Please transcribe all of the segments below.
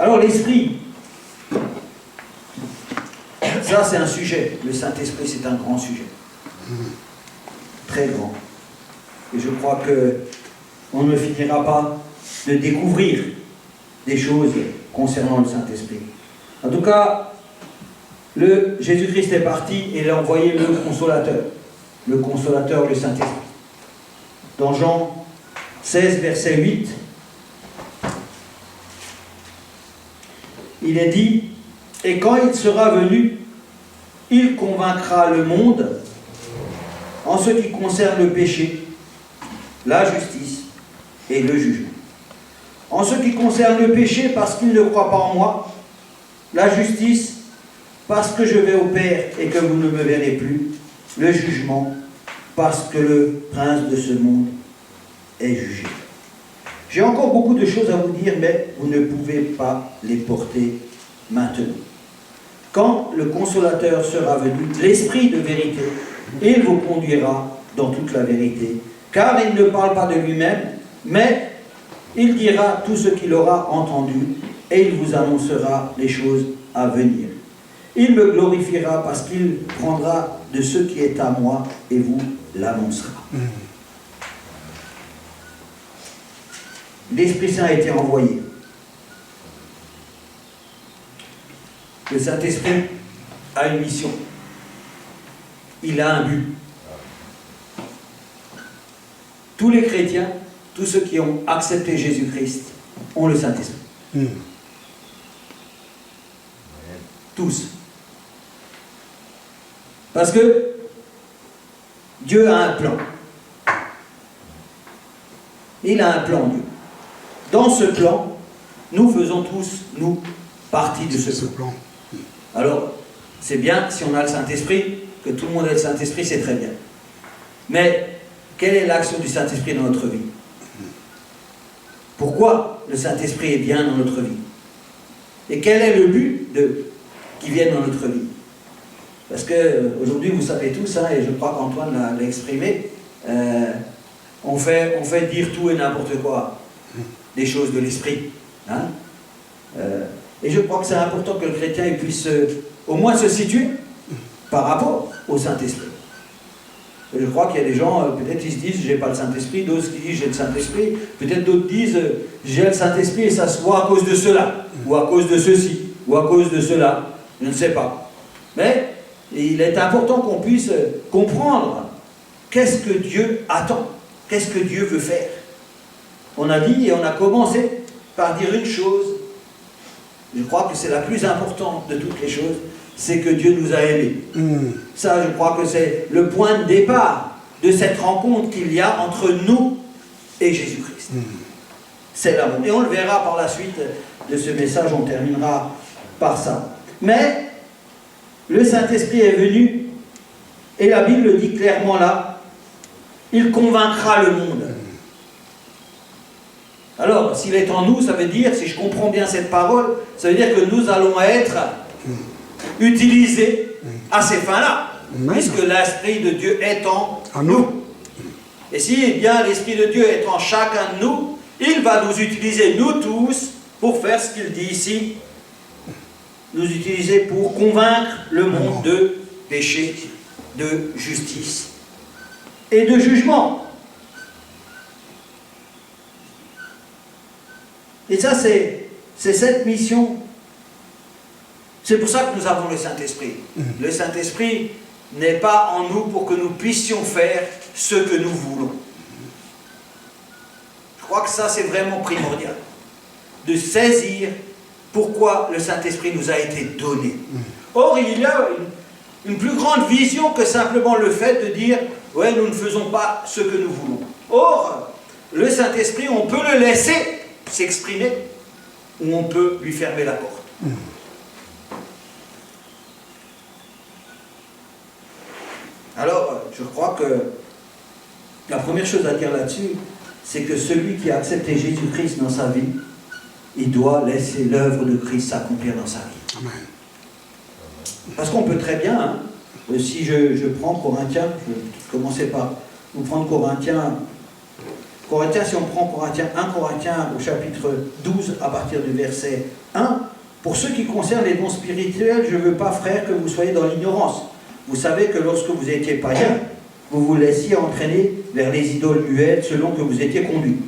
Alors l'Esprit, ça c'est un sujet. Le Saint-Esprit, c'est un grand sujet. Très grand. Et je crois qu'on ne finira pas de découvrir des choses concernant le Saint-Esprit. En tout cas, Jésus-Christ est parti et il a envoyé le Consolateur, le Saint-Esprit. Dans Jean 16, verset 8, il est dit, « Et quand il sera venu, il convaincra le monde en ce qui concerne le péché, la justice et le jugement. En ce qui concerne le péché, parce qu'il ne croit pas en moi, la justice, parce que je vais au Père et que vous ne me verrez plus, le jugement, parce que le prince de ce monde est jugé. » J'ai encore beaucoup de choses à vous dire, mais vous ne pouvez pas les porter maintenant. Quand le Consolateur sera venu, l'Esprit de vérité, il vous conduira dans toute la vérité, car il ne parle pas de lui-même, mais il dira tout ce qu'il aura entendu, et il vous annoncera les choses à venir. Il me glorifiera parce qu'il prendra de ce qui est à moi et vous l'annoncera. L'Esprit Saint a été envoyé. Le Saint-Esprit a une mission. Il a un but. Tous les chrétiens, tous ceux qui ont accepté Jésus-Christ, ont le Saint-Esprit. Tous. Parce que Dieu a un plan. Il a un plan, Dieu. Dans ce plan, nous faisons tous, nous, partie de ce plan. Alors, c'est bien, si on a le Saint-Esprit, que tout le monde ait le Saint-Esprit, c'est très bien. Mais, quelle est l'action du Saint-Esprit dans notre vie? Pourquoi le Saint-Esprit est bien dans notre vie? Et quel est le but qui vient dans notre vie? Parce qu'aujourd'hui, vous savez tous, hein, et je crois qu'Antoine l'a exprimé, on fait dire tout et n'importe quoi, des choses de l'esprit. Hein? Et je crois que c'est important que le chrétien il puisse au moins se situer par rapport au Saint-Esprit. Je crois qu'il y a des gens, peut-être ils se disent j'ai pas le Saint-Esprit, d'autres qui disent j'ai le Saint-Esprit, peut-être d'autres disent j'ai le Saint-Esprit et ça se voit à cause de cela, ou à cause de ceci, ou à cause de cela, je ne sais pas. Mais il est important qu'on puisse comprendre qu'est-ce que Dieu attend, qu'est-ce que Dieu veut faire. On a dit et on a commencé par dire une chose, je crois que c'est la plus importante de toutes les choses, c'est que Dieu nous a aimés. Ça, je crois que c'est le point de départ de cette rencontre qu'il y a entre nous et Jésus-Christ. C'est l'amour. Et on le verra par la suite de ce message, on terminera par ça. Mais le Saint-Esprit est venu, et la Bible le dit clairement là, il convaincra le monde. Alors, s'il est en nous, ça veut dire, si je comprends bien cette parole, ça veut dire que nous allons être utilisés à ces fins-là, puisque l'Esprit de Dieu est en nous. Et si bien l'Esprit de Dieu est en chacun de nous, il va nous utiliser, nous tous, pour faire ce qu'il dit ici, nous utiliser pour convaincre le monde de péché, de justice et de jugement. Et ça, c'est cette mission. C'est pour ça que nous avons le Saint-Esprit. Le Saint-Esprit n'est pas en nous pour que nous puissions faire ce que nous voulons. Je crois que ça, c'est vraiment primordial. De saisir pourquoi le Saint-Esprit nous a été donné. Or, il y a une plus grande vision que simplement le fait de dire « ouais, nous ne faisons pas ce que nous voulons ». Or, le Saint-Esprit, on peut le laisser s'exprimer ou on peut lui fermer la porte. Alors, je crois que la première chose à dire là-dessus, c'est que celui qui a accepté Jésus-Christ dans sa vie, il doit laisser l'œuvre de Christ s'accomplir dans sa vie. Amen. Parce qu'on peut très bien, hein, si je prends Corinthiens, je vais commencer par vous prendre Corinthiens Corinthiens, si on prend Corinthiens 1 Corinthiens au chapitre 12 à partir du verset 1, pour ce qui concerne les dons spirituels, je ne veux pas, frères, que vous soyez dans l'ignorance. Vous savez que lorsque vous étiez païens, vous vous laissiez entraîner vers les idoles muettes selon que vous étiez conduits.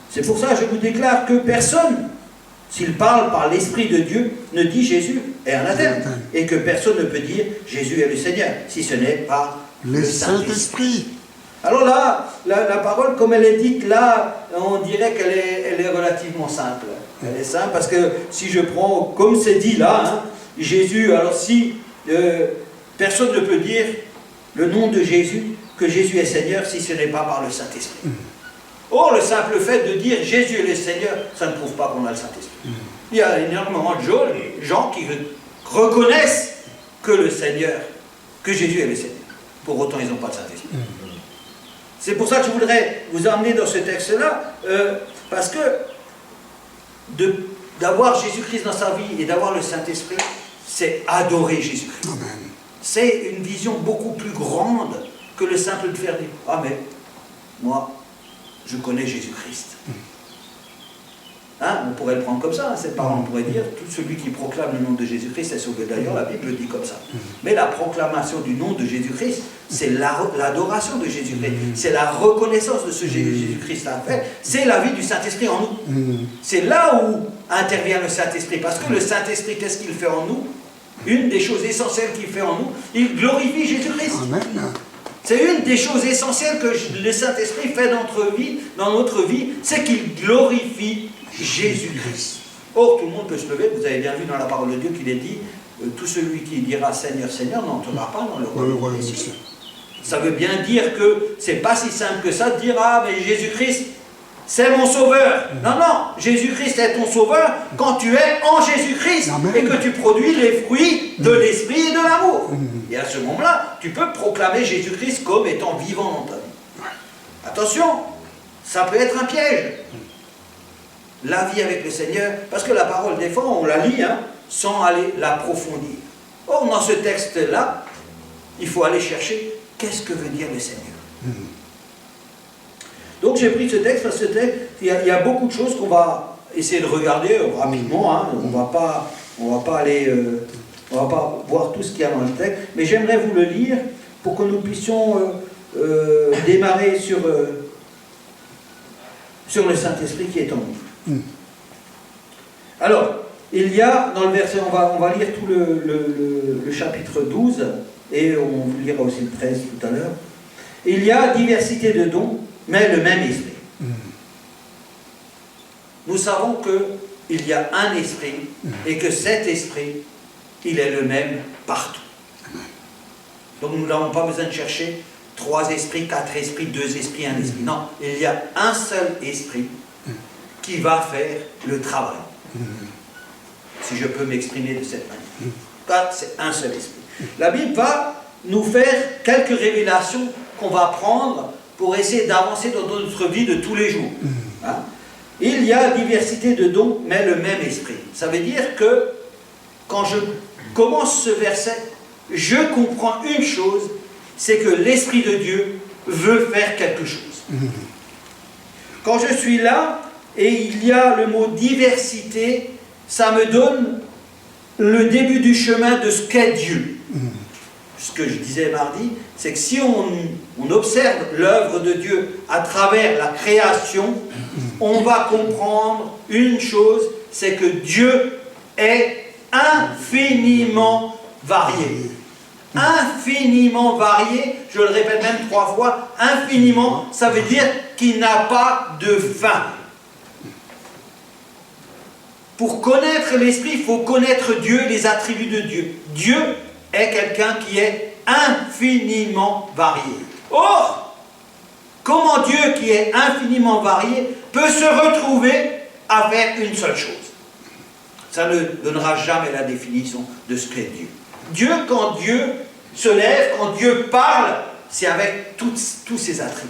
C'est pour ça que je vous déclare que personne, s'il parle par l'Esprit de Dieu, ne dit Jésus est anathème. Et que personne ne peut dire Jésus est le Seigneur, si ce n'est pas le Saint-Esprit. Alors là, la parole, comme elle est dite là, on dirait qu'elle est relativement simple. Elle est simple parce que si je prends, comme c'est dit là, hein, Jésus, alors si personne ne peut dire le nom de Jésus, que Jésus est Seigneur, si ce n'est pas par le Saint-Esprit. Or, le simple fait de dire Jésus est le Seigneur, ça ne prouve pas qu'on a le Saint-Esprit. Il y a énormément de gens qui reconnaissent que le Seigneur, que Jésus est le Seigneur. Pour autant, ils n'ont pas de Saint-Esprit. C'est pour ça que je voudrais vous emmener dans ce texte-là, parce que d'avoir Jésus-Christ dans sa vie et d'avoir le Saint-Esprit, c'est adorer Jésus-Christ. C'est une vision beaucoup plus grande que le simple de faire dire « Ah mais, moi, je connais Jésus-Christ. » Hein, on pourrait le prendre comme ça, hein, cette parole, on pourrait dire « Tout celui qui proclame le nom de Jésus-Christ est sauvé. » D'ailleurs, la Bible le dit comme ça. Mais la proclamation du nom de Jésus-Christ, c'est l'adoration de Jésus-Christ. C'est la reconnaissance de ce que Jésus-Christ a fait. C'est la vie du Saint-Esprit en nous. C'est là où intervient le Saint-Esprit. Parce que le Saint-Esprit, qu'est-ce qu'il fait en nous? Une des choses essentielles qu'il fait en nous, il glorifie Jésus-Christ. C'est une des choses essentielles que le Saint-Esprit fait dans notre vie, c'est qu'il glorifie Jésus-Christ. Or, tout le monde peut se lever, vous avez bien vu dans la parole de Dieu qu'il est dit, tout celui qui dira Seigneur, Seigneur n'entrera pas dans le royaume des cieux. Ça veut bien dire que c'est pas si simple que ça de dire, ah mais Jésus-Christ, c'est mon sauveur. Non, non, Jésus-Christ est ton sauveur quand tu es en Jésus-Christ et que tu produis les fruits de l'esprit et de l'amour. Et à ce moment-là, tu peux proclamer Jésus-Christ comme étant vivant dans ta vie. Attention, ça peut être un piège. La vie avec le Seigneur, parce que la parole des fois, on la lit, hein, sans aller l'approfondir. Or, dans ce texte-là, il faut aller chercher qu'est-ce que veut dire le Seigneur. Donc j'ai pris ce texte parce que il y a beaucoup de choses qu'on va essayer de regarder rapidement. Hein. On va pas aller, on va pas voir tout ce qu'il y a dans le texte, mais j'aimerais vous le lire pour que nous puissions démarrer sur le Saint-Esprit qui est en nous. Alors, il y a dans le verset, on va lire tout le chapitre 12 et on lira aussi le 13 tout à l'heure. Il y a diversité de dons, mais le même esprit. Nous savons qu'il y a un esprit et que cet esprit, il est le même partout. Donc nous n'avons pas besoin de chercher 3 esprits, 4 esprits, 2 esprits, 1 esprit. Non, il y a un seul esprit qui va faire le travail. Si je peux m'exprimer de cette manière. C'est un seul esprit. La Bible va nous faire quelques révélations qu'on va prendre pour essayer d'avancer dans notre vie de tous les jours. Hein? Il y a diversité de dons, mais le même esprit. Ça veut dire que quand je commence ce verset, je comprends une chose, c'est que l'Esprit de Dieu veut faire quelque chose. Quand je suis là, et il y a le mot diversité, ça me donne le début du chemin de ce qu'est Dieu. Ce que je disais mardi, c'est que si on observe l'œuvre de Dieu à travers la création, on va comprendre une chose, c'est que Dieu est infiniment varié. Infiniment varié, je le répète même 3 fois, infiniment, ça veut dire qu'il n'a pas de fin. Pour connaître l'Esprit, il faut connaître Dieu, les attributs de Dieu. Dieu est quelqu'un qui est infiniment varié. Or, comment Dieu qui est infiniment varié peut se retrouver à faire une seule chose? Ça ne donnera jamais la définition de ce qu'est Dieu. Dieu, quand Dieu se lève, quand Dieu parle, c'est avec tous ses attributs.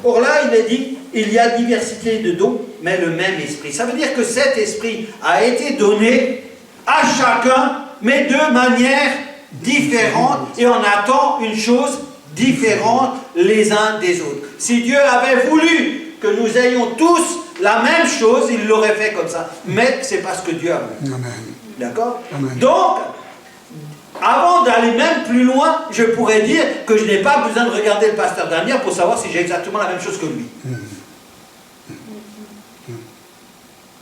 Or là, il est dit, il y a diversité de dons, mais le même esprit. Ça veut dire que cet esprit a été donné à chacun, mais de manière différente, et on attend une chose différentes les uns des autres. Si Dieu avait voulu que nous ayons tous la même chose, il l'aurait fait comme ça. Mais c'est parce que Dieu a voulu. D'accord? Donc, avant d'aller même plus loin, je pourrais dire que je n'ai pas besoin de regarder le pasteur Daniel pour savoir si j'ai exactement la même chose que lui.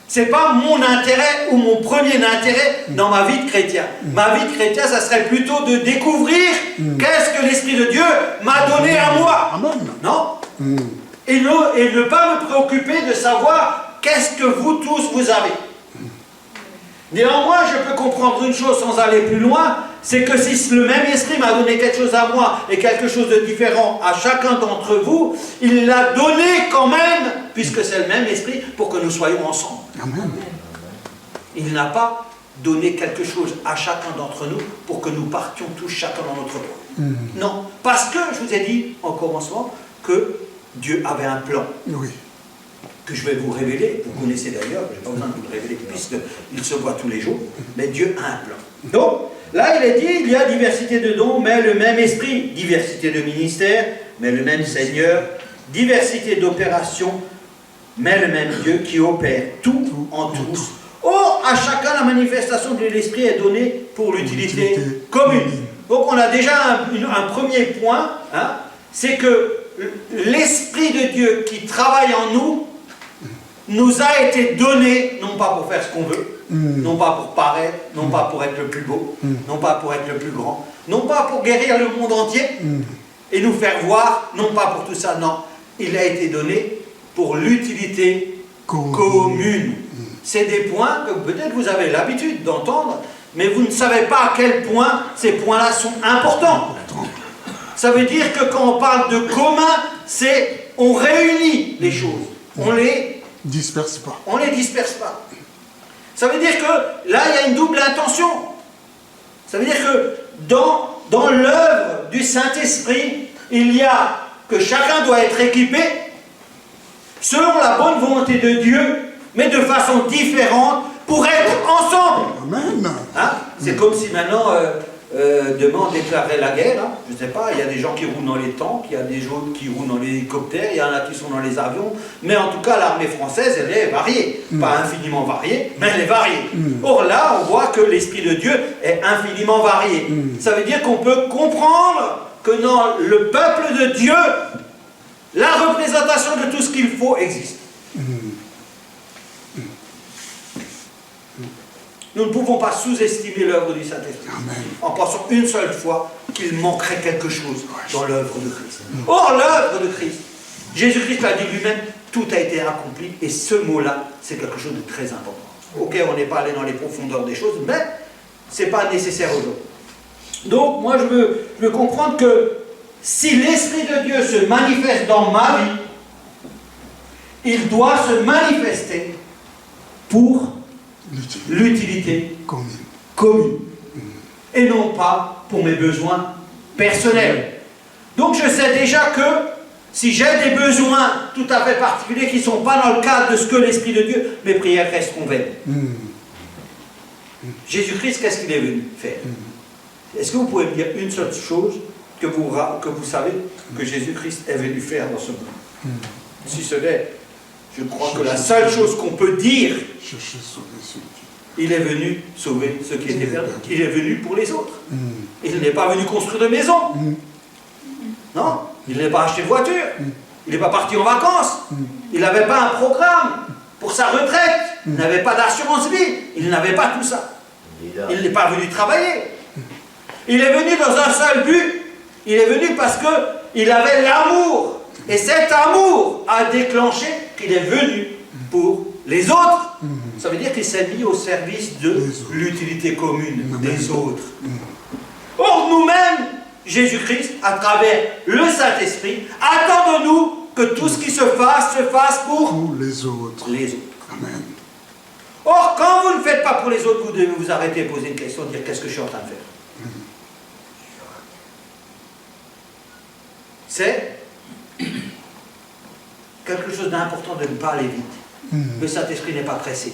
Ce n'est pas mon intérêt ou mon premier intérêt dans ma vie de chrétien. Ma vie de chrétien, ça serait plutôt de découvrir qu'est-ce que l'Esprit de Dieu m'a donné à moi. Non? Et ne pas me préoccuper de savoir qu'est-ce que vous tous vous avez. Néanmoins, je peux comprendre une chose sans aller plus loin, c'est que si le même esprit m'a donné quelque chose à moi et quelque chose de différent à chacun d'entre vous, il l'a donné quand même, puisque c'est le même esprit, pour que nous soyons ensemble. Amen. Il n'a pas donné quelque chose à chacun d'entre nous pour que nous partions tous chacun dans notre voie. Non, parce que, je vous ai dit en commencement, que Dieu avait un plan. Oui. Que je vais vous révéler, vous connaissez d'ailleurs, je n'ai pas besoin de vous le révéler puisqu'il se voit tous les jours, mais Dieu a un plan. Donc, là il est dit, il y a diversité de dons, mais le même esprit, diversité de ministères, mais le même Seigneur, diversité d'opérations, mais le même Dieu qui opère tout en tous. Or, à chacun la manifestation de l'esprit est donnée pour l'utilité commune. Donc on a déjà un premier point, hein, c'est que l'Esprit de Dieu qui travaille en nous a été donné, non pas pour faire ce qu'on veut, non pas pour paraître, non pas pour être le plus beau, non pas pour être le plus grand, non pas pour guérir le monde entier et nous faire voir, non pas pour tout ça, non. Il a été donné pour l'utilité commune. C'est des points que peut-être vous avez l'habitude d'entendre, mais vous ne savez pas à quel point ces points-là sont importants. Ça veut dire que quand on parle de commun, c'est on réunit les choses, on les disperse pas. On les disperse pas. Ça veut dire que là, il y a une double intention. Ça veut dire que dans l'œuvre du Saint-Esprit, il y a que chacun doit être équipé selon la bonne volonté de Dieu, mais de façon différente pour être ensemble. Amen. Hein? C'est comme si maintenant, demain on déclarait la guerre. Hein? Je ne sais pas, il y a des gens qui roulent dans les tanks, il y a des gens qui roulent dans les hélicoptères, il y en a qui sont dans les avions, mais en tout cas l'armée française, elle est variée. Pas infiniment variée, mais elle est variée. Or là, on voit que l'Esprit de Dieu est infiniment varié. Ça veut dire qu'on peut comprendre que dans le peuple de Dieu, la représentation de tout ce qu'il faut existe. Nous ne pouvons pas sous-estimer l'œuvre du Saint-Esprit en pensant une seule fois qu'il manquerait quelque chose dans l'œuvre de Christ. Or, l'œuvre de Christ, Jésus-Christ l'a dit lui-même, tout a été accompli, et ce mot-là, c'est quelque chose de très important. Ok, on n'est pas allé dans les profondeurs des choses, mais ce n'est pas nécessaire aujourd'hui. Donc, moi, je veux comprendre que si l'Esprit de Dieu se manifeste dans ma vie, il doit se manifester pour l'utilité commune. Et non pas pour mes besoins personnels. Donc je sais déjà que si j'ai des besoins tout à fait particuliers qui ne sont pas dans le cadre de ce que l'Esprit de Dieu, mes prières resteront vaines. Jésus-Christ, qu'est-ce qu'il est venu faire? Est-ce que vous pouvez me dire une seule chose que vous savez que Jésus-Christ est venu faire dans ce monde? Si ce n'est, je crois que la seule chose qu'on peut dire, il est venu sauver ceux qui étaient perdus. Il est venu pour les autres. Il n'est pas venu construire de maison. Non, il n'est pas acheté de voiture. Il n'est pas parti en vacances. Il n'avait pas un programme pour sa retraite. Il n'avait pas d'assurance vie. Il n'avait pas tout ça. Il n'est pas venu travailler. Il est venu dans un seul but. Il est venu parce qu'il avait l'amour. Et cet amour a déclenché qu'il est venu pour les autres. Ça veut dire qu'il s'est mis au service de l'utilité commune des autres. Or, nous-mêmes, Jésus-Christ, à travers le Saint-Esprit, attend de nous que tout ce qui se fasse pour les autres. Amen. Or, quand vous ne faites pas pour les autres, vous devez vous arrêter et poser une question, dire qu'est-ce que je suis en train de faire. C'est quelque chose d'important de ne pas aller vite. Le Saint-Esprit n'est pas pressé.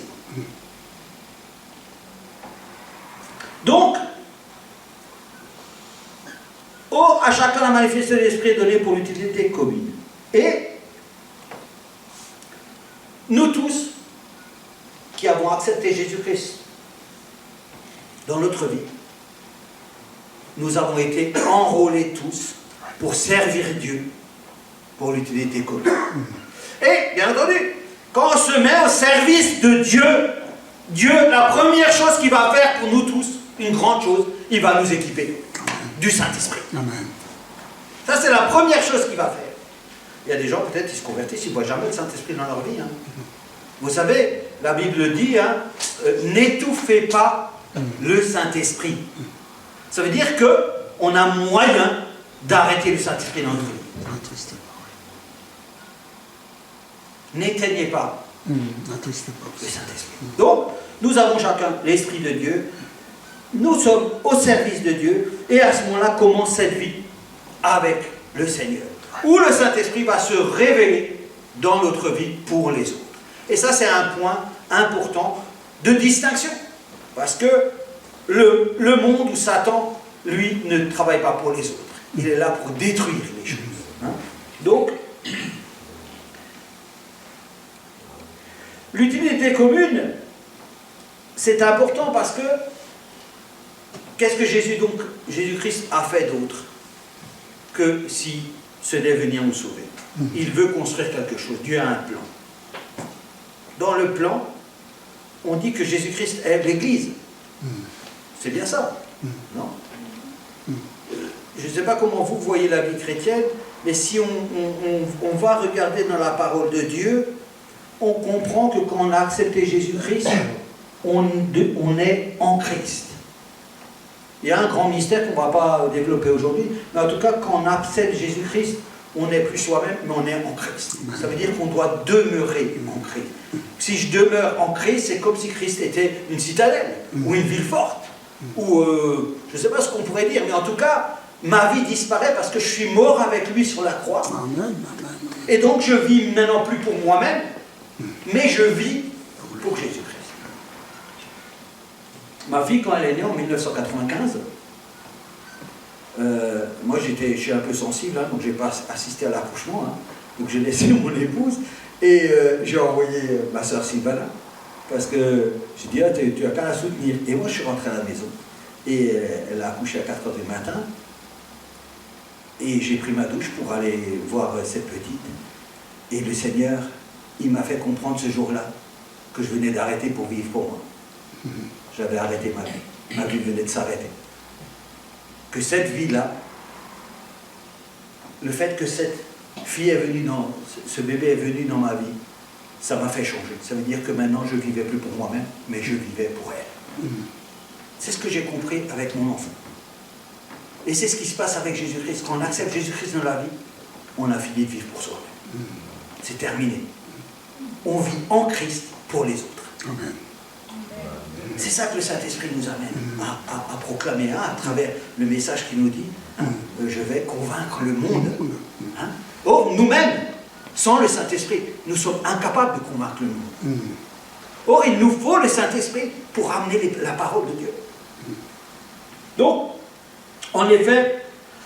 Donc, à chacun la manifestation de l'Esprit est donnée pour l'utilité commune. Et nous tous, qui avons accepté Jésus-Christ dans notre vie, nous avons été enrôlés tous pour servir Dieu pour l'utilité commune. Et, bien entendu, quand on se met au service de Dieu, Dieu, la première chose qu'il va faire pour nous tous, une grande chose, il va nous équiper du Saint-Esprit. Ça, c'est la première chose qu'il va faire. Il y a des gens, peut-être, qui se convertissent, ils ne voient jamais le Saint-Esprit dans leur vie. Hein. Vous savez, la Bible dit, hein, n'étouffez pas le Saint-Esprit. Ça veut dire qu'on a moyen d'arrêter le Saint-Esprit dans notre vie. N'éteignez pas le Saint-Esprit. Donc, nous avons chacun l'Esprit de Dieu. Nous sommes au service de Dieu. Et à ce moment-là, commence cette vie avec le Seigneur. Où le Saint-Esprit va se révéler dans notre vie pour les autres. Et ça, c'est un point important de distinction. Parce que le monde où Satan, lui, ne travaille pas pour les autres. Il est là pour détruire les choses. Hein? Donc, l'utilité commune, c'est important parce que qu'est-ce que Jésus-Christ a fait d'autre que si ce n'est venir nous sauver? Il veut construire quelque chose. Dieu a un plan. Dans le plan, on dit que Jésus-Christ est l'Église. C'est bien ça, non? Je ne sais pas comment vous voyez la vie chrétienne, mais si on va regarder dans la parole de Dieu, on comprend que quand on a accepté Jésus-Christ, on est en Christ. Il y a un grand mystère qu'on ne va pas développer aujourd'hui, mais en tout cas, quand on accepte Jésus-Christ, on n'est plus soi-même, mais on est en Christ. Ça veut dire qu'on doit demeurer en Christ. Si je demeure en Christ, c'est comme si Christ était une citadelle, ou une ville forte, ou je ne sais pas ce qu'on pourrait dire, mais en tout cas, ma vie disparaît parce que je suis mort avec lui sur la croix. Et donc je vis maintenant plus pour moi-même, mais je vis pour Jésus-Christ. Ma fille, quand elle est née en 1995, moi je suis un peu sensible, hein, donc je n'ai pas assisté à l'accouchement, hein, donc j'ai laissé mon épouse et j'ai envoyé ma soeur Sylvana, parce que j'ai dit, ah, tu as qu'à la soutenir. Et moi je suis rentré à la maison, et elle a accouché à 4 h du matin, et j'ai pris ma douche pour aller voir cette petite, et le Seigneur, il m'a fait comprendre ce jour-là que je venais d'arrêter pour vivre pour moi. J'avais arrêté ma vie venait de s'arrêter. Que cette vie-là, le fait que cette fille est venue ce bébé est venu dans ma vie, ça m'a fait changer. Ça veut dire que maintenant je ne vivais plus pour moi-même, mais je vivais pour elle. C'est ce que j'ai compris avec mon enfant. Et c'est ce qui se passe avec Jésus-Christ. Quand on accepte Jésus-Christ dans la vie, on a fini de vivre pour soi-même. C'est terminé. On vit en Christ pour les autres. Amen. C'est ça que le Saint-Esprit nous amène à proclamer, hein, à travers le message qu'il nous dit, hein, je vais convaincre le monde. Hein. Or, nous-mêmes, sans le Saint-Esprit, nous sommes incapables de convaincre le monde. Or, il nous faut le Saint-Esprit pour amener la parole de Dieu. Donc, en effet,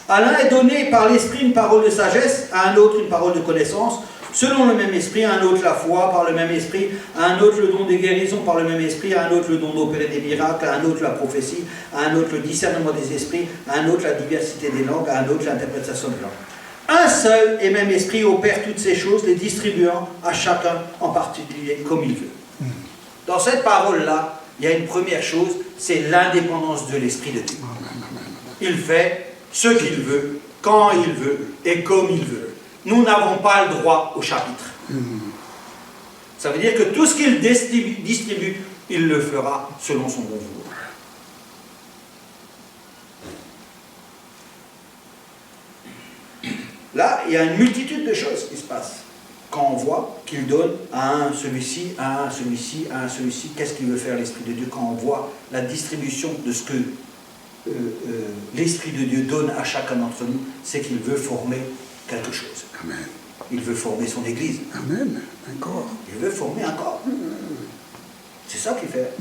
à l'un est donné par l'Esprit une parole de sagesse, à un autre une parole de connaissance, selon le même esprit, à un autre la foi par le même esprit, à un autre le don des guérisons par le même esprit, à un autre le don d'opérer des miracles, à un autre la prophétie, à un autre le discernement des esprits, à un autre la diversité des langues, à un autre l'interprétation de langues. Un seul et même esprit opère toutes ces choses, les distribuant à chacun en particulier comme il veut. Dans cette parole-là, il y a une première chose, c'est l'indépendance de l'Esprit de Dieu. Il fait ce qu'il veut, quand il veut et comme il veut. Nous n'avons pas le droit au chapitre. Ça veut dire que tout ce qu'il distribue, il le fera selon son bon vouloir. Là, il y a une multitude de choses qui se passent. Quand on voit qu'il donne à un celui-ci, à un celui-ci, à un celui-ci, qu'est-ce qu'il veut faire l'Esprit de Dieu? Quand on voit la distribution de ce que l'Esprit de Dieu donne à chacun d'entre nous, c'est qu'il veut former quelque chose. Amen. Il veut former son Église. Amen. Un corps. Il veut former un corps. C'est ça qu'il fait.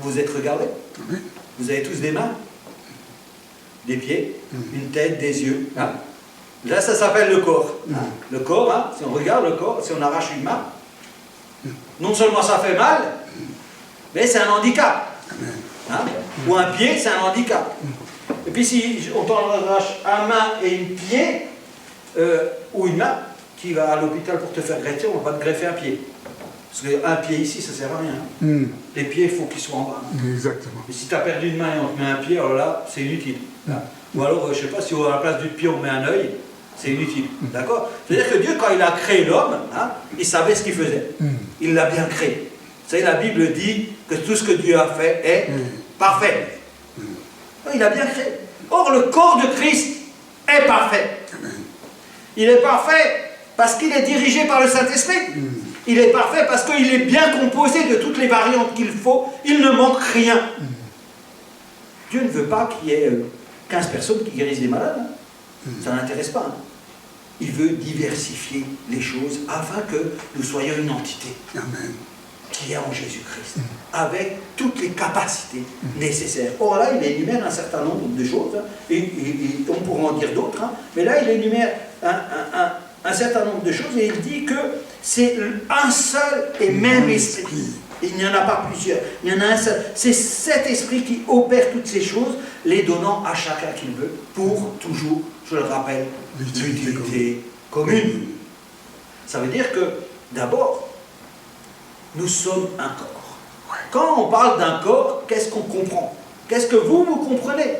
Vous êtes regardés. Vous avez tous des mains. des pieds, une tête, des yeux. Hein. Là, ça s'appelle le corps. Hein. Le corps, hein, si on regarde le corps, si on arrache une main, non seulement ça fait mal, mais c'est un handicap. Hein. Ou un pied, c'est un handicap. Et puis si on arrache une main et une pied, ou une main, qui va à l'hôpital pour te faire greffer, on va te greffer un pied. Parce qu'un pied ici, ça ne sert à rien. Les pieds, il faut qu'ils soient en bas. Exactement. Et si tu as perdu une main et on te met un pied, alors là, c'est inutile. Ou alors, je ne sais pas, si à la place du pied, on met un œil, c'est inutile. D'accord? C'est-à-dire que Dieu, quand il a créé l'homme, hein, il savait ce qu'il faisait. Il l'a bien créé. Vous savez, la Bible dit que tout ce que Dieu a fait est parfait. Il a bien créé. Or, le corps de Christ est parfait. Il est parfait parce qu'il est dirigé par le Saint-Esprit. Il est parfait parce qu'il est bien composé de toutes les variantes qu'il faut. Il ne manque rien. Dieu ne veut pas qu'il y ait 15 personnes qui guérissent des malades. Hein. Ça n'intéresse pas. Hein. Il veut diversifier les choses afin que nous soyons une entité. Amen. Qui est en Jésus-Christ, avec toutes les capacités nécessaires. Or là, il énumère un certain nombre de choses, hein, et on pourra en dire d'autres, hein, mais là, il énumère un certain nombre de choses, et il dit que c'est un seul et même esprit. Il n'y en a pas plusieurs, il y en a un seul. C'est cet esprit qui opère toutes ces choses, les donnant à chacun qu'il veut, pour toujours, je le rappelle, l'utilité commune. Ça veut dire que, d'abord, nous sommes un corps. Quand on parle d'un corps, qu'est-ce qu'on comprend? Qu'est-ce que vous comprenez?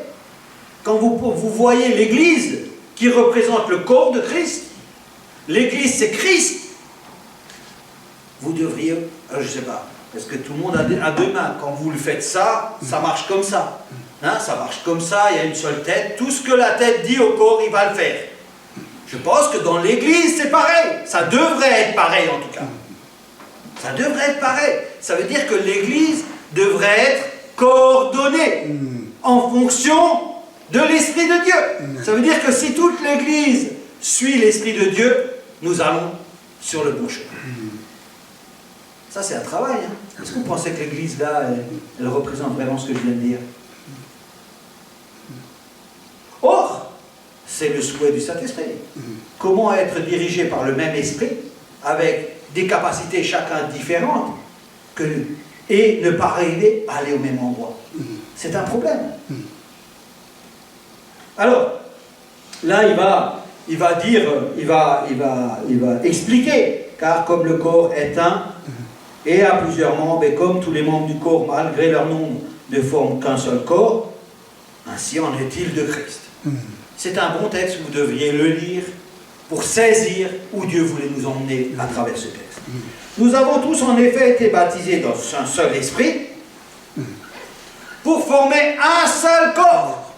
Quand vous voyez l'Église qui représente le corps de Christ, l'Église c'est Christ, vous devriez, je ne sais pas, parce que tout le monde a deux mains, quand vous le faites ça, ça marche comme ça. Hein, ça marche comme ça, il y a une seule tête, tout ce que la tête dit au corps, il va le faire. Je pense que dans l'Église c'est pareil, ça devrait être pareil en tout cas. Ça devrait être pareil. Ça veut dire que l'Église devrait être coordonnée en fonction de l'Esprit de Dieu. Ça veut dire que si toute l'Église suit l'Esprit de Dieu, nous allons sur le bon chemin. Ça, c'est un travail. Hein. Est-ce que vous pensez que l'Église, là, elle représente vraiment ce que je viens de dire? Or, c'est le souhait du Saint-Esprit. Comment être dirigé par le même Esprit, avec des capacités chacun différentes, et ne pas arriver à aller au même endroit. C'est un problème. Alors, là, il va expliquer, car comme le corps est un, et a plusieurs membres, et comme tous les membres du corps, malgré leur nombre, ne forment qu'un seul corps, ainsi en est-il de Christ. C'est un bon texte, vous devriez le lire, pour saisir où Dieu voulait nous emmener à travers ce texte. Nous avons tous en effet été baptisés dans un seul esprit pour former un seul corps.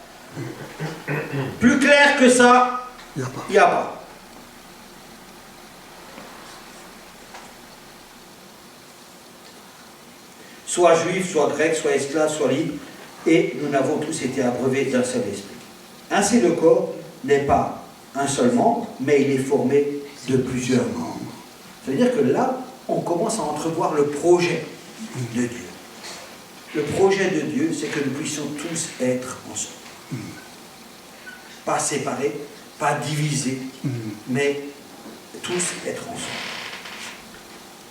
Plus clair que ça, il n'y a pas. Soit juif, soit grec, soit esclave, soit libre, et nous n'avons tous été abreuvés d'un seul esprit. Ainsi le corps n'est pas un seul membre, mais il est formé de plusieurs membres. Ça veut dire que là, on commence à entrevoir le projet de Dieu. Le projet de Dieu, c'est que nous puissions tous être ensemble. Pas séparés, pas divisés, mais tous être ensemble.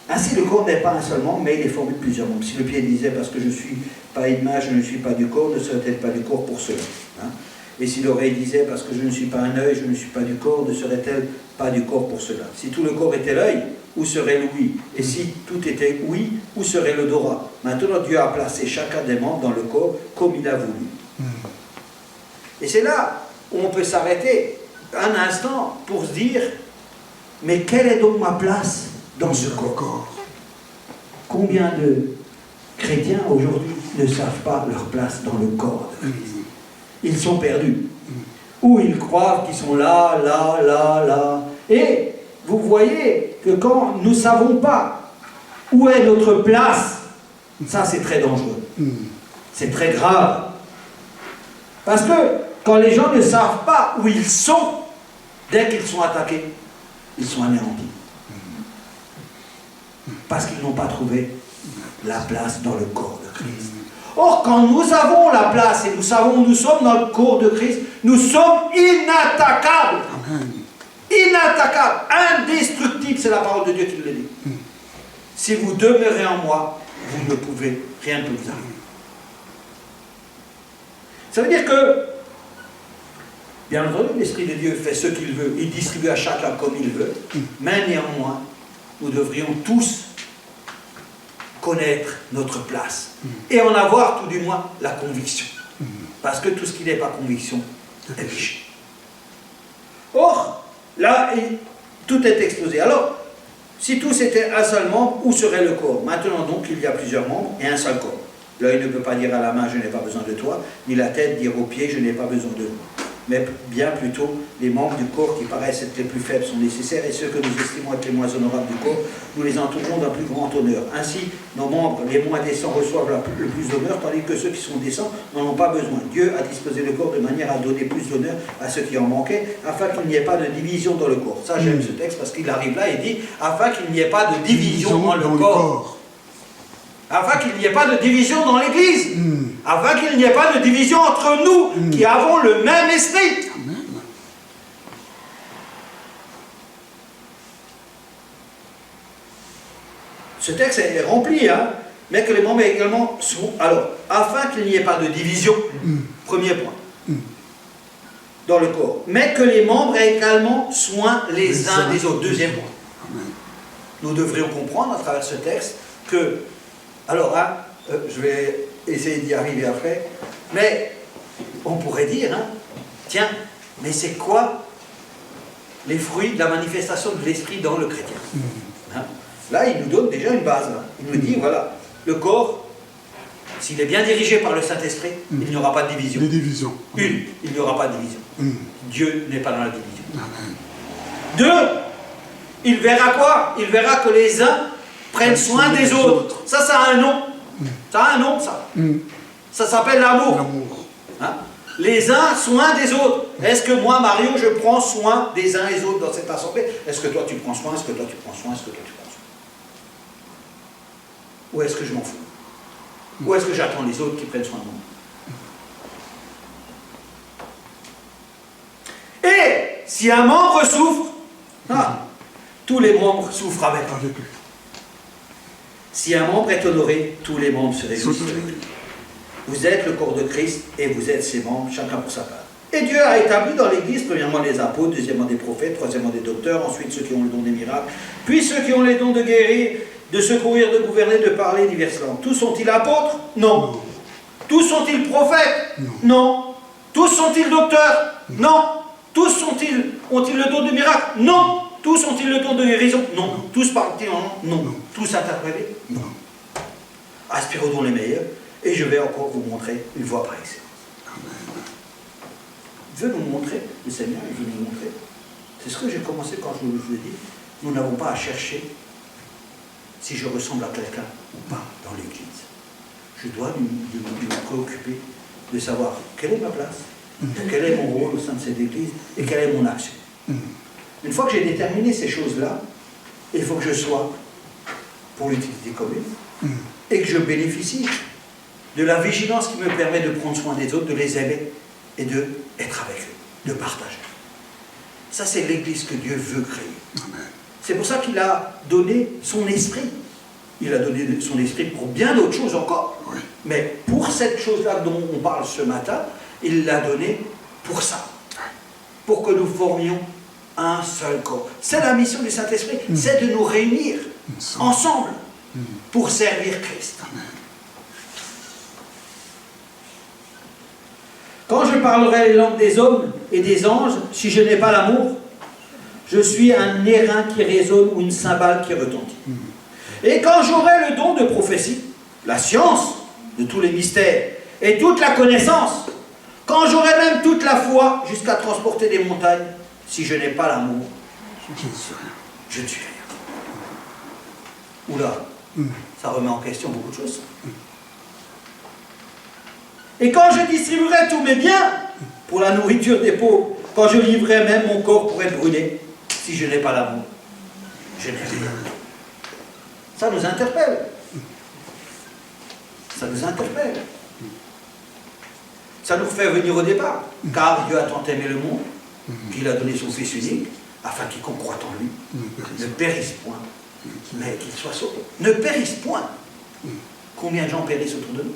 Ainsi, le corps n'est pas un seul membre, mais il est formé de plusieurs membres. Si le pied disait, parce que je ne suis pas une main, je ne suis pas du corps, ne serait-elle pas du corps pour cela, hein? Et si l'oreille disait, parce que je ne suis pas un œil, je ne suis pas du corps, ne serait-elle pas du corps pour cela? Si tout le corps était l'œil, où serait l'ouïe? Et si tout était ouïe, où serait l'odorat? Maintenant, Dieu a placé chacun des membres dans le corps comme il a voulu. Et c'est là où on peut s'arrêter un instant pour se dire, mais quelle est donc ma place dans ce corps? Combien de chrétiens aujourd'hui ne savent pas leur place dans le corps de Christ? Ils sont perdus. Ou ils croient qu'ils sont là, là, là, là. Et vous voyez que quand nous ne savons pas où est notre place, ça c'est très dangereux. C'est très grave. Parce que quand les gens ne savent pas où ils sont, dès qu'ils sont attaqués, ils sont anéantis. Parce qu'ils n'ont pas trouvé la place dans le corps de Christ. Or, quand nous avons la place et nous savons où nous sommes dans le corps de Christ, nous sommes inattaquables. Amen. Inattaquables, indestructibles, c'est la parole de Dieu qui le dit. Si vous demeurez en moi, vous ne pouvez, rien ne peut vous arriver. Ça veut dire que, bien entendu, l'Esprit de Dieu fait ce qu'il veut, il distribue à chacun comme il veut, mais néanmoins, nous devrions tous connaître notre place et en avoir tout du moins la conviction. Parce que tout ce qui n'est pas conviction est péché. Or, là, tout est exposé. Alors, si tous étaient un seul membre, où serait le corps? Maintenant donc, il y a plusieurs membres et un seul corps. L'œil ne peut pas dire à la main, je n'ai pas besoin de toi, ni la tête dire aux pieds, je n'ai pas besoin de vous. Mais bien plutôt, les membres du corps qui paraissent être les plus faibles sont nécessaires, et ceux que nous estimons être les moins honorables du corps, nous les entourons d'un plus grand honneur. Ainsi, nos membres les moins décents reçoivent le plus d'honneur, tandis que ceux qui sont décents n'en ont pas besoin. Dieu a disposé le corps de manière à donner plus d'honneur à ceux qui en manquaient, afin qu'il n'y ait pas de division dans le corps. Ça, j'aime ce texte, parce qu'il arrive là et dit, afin qu'il n'y ait pas de division dans le corps. Afin qu'il n'y ait pas de division dans l'Église, afin qu'il n'y ait pas de division entre nous qui avons le même esprit. Amen. Ce texte est rempli, hein, mais que les membres également sont... Alors, afin qu'il n'y ait pas de division, premier point, dans le corps, mais que les membres aient également soin les uns des autres, deuxième point. Amen. Nous devrions comprendre à travers ce texte que... Alors, hein, je vais essayer d'y arriver après, mais on pourrait dire, hein, tiens, mais c'est quoi les fruits de la manifestation de l'esprit dans le chrétien? Hein? Là, il nous donne déjà une base. Hein. Il nous dit, voilà, le corps, s'il est bien dirigé par le Saint-Esprit, il n'y aura pas de division. Les divisions. Une, il n'y aura pas de division. Dieu n'est pas dans la division. Amen. Deux, il verra quoi? Il verra que les uns prennent soin des autres. Ça a un nom. Ça a un nom, ça. Ça s'appelle l'amour. L'amour. Hein? Les uns soin des autres. Est-ce que moi, Mario, je prends soin des uns et des autres dans cette assemblée? Est-ce que toi, tu prends soin? Est-ce que toi, tu prends soin? Est-ce que toi, tu prends soin? Ou est-ce que je m'en fous? Ou est-ce que j'attends les autres qui prennent soin de moi? Et si un membre souffre, tous les membres souffrent avec lui. Si un membre est honoré, tous les membres se réjouissent avec lui. Vous êtes le corps de Christ et vous êtes ses membres, chacun pour sa part. Et Dieu a établi dans l'Église, premièrement les apôtres, deuxièmement des prophètes, troisièmement des docteurs, ensuite ceux qui ont le don des miracles, puis ceux qui ont les dons de guérir, de secourir, de gouverner, de parler diverses langues. Tous sont-ils apôtres? Non. Tous sont-ils prophètes? Non. Tous sont-ils docteurs? Non. Tous ont-ils le don de miracle? Non. Tous ont-ils le don de guérison? Non. Tous parlent-ils en langue? Non. Tous interprètent? Non. Aspirons donc les meilleurs, et je vais encore vous montrer une voie par excellence. Il veut nous montrer, le Seigneur, il veut nous montrer. C'est ce que j'ai commencé quand je vous l'ai dit. Nous n'avons pas à chercher si je ressemble à quelqu'un ou pas dans l'Église. Je dois me préoccuper de savoir quelle est ma place, quel est mon rôle au sein de cette Église et quelle est mon action. Une fois que j'ai déterminé ces choses-là, il faut que je sois pour l'utilité commune et que je bénéficie de la vigilance qui me permet de prendre soin des autres, de les aimer et d'être avec eux, de partager. Ça, c'est l'Église que Dieu veut créer. C'est pour ça qu'il a donné son esprit. Il a donné son esprit pour bien d'autres choses encore. Oui. Mais pour cette chose-là dont on parle ce matin, il l'a donné pour ça. Pour que nous formions un seul corps. C'est la mission du Saint-Esprit, c'est de nous réunir ensemble pour servir Christ. Amen. Quand je parlerai les langues des hommes et des anges, si je n'ai pas l'amour, je suis un airain qui résonne ou une cymbale qui retentit. Et quand j'aurai le don de prophétie, la science de tous les mystères et toute la connaissance, quand j'aurai même toute la foi jusqu'à transporter des montagnes, si je n'ai pas l'amour, je ne suis rien. Oula, ça remet en question beaucoup de choses. Et quand je distribuerai tous mes biens pour la nourriture des pauvres, quand je livrerai même mon corps pour être brûlé, si je n'ai pas l'amour, je n'ai rien. Ça nous interpelle. Ça nous interpelle. ça nous fait venir au départ. Car Dieu a tant aimé le monde qu'il a donné son Fils unique, afin qu'il croit en lui ne périsse point, mais qu'il soit sauvé. Ne périsse point. Combien de gens périssent autour de nous?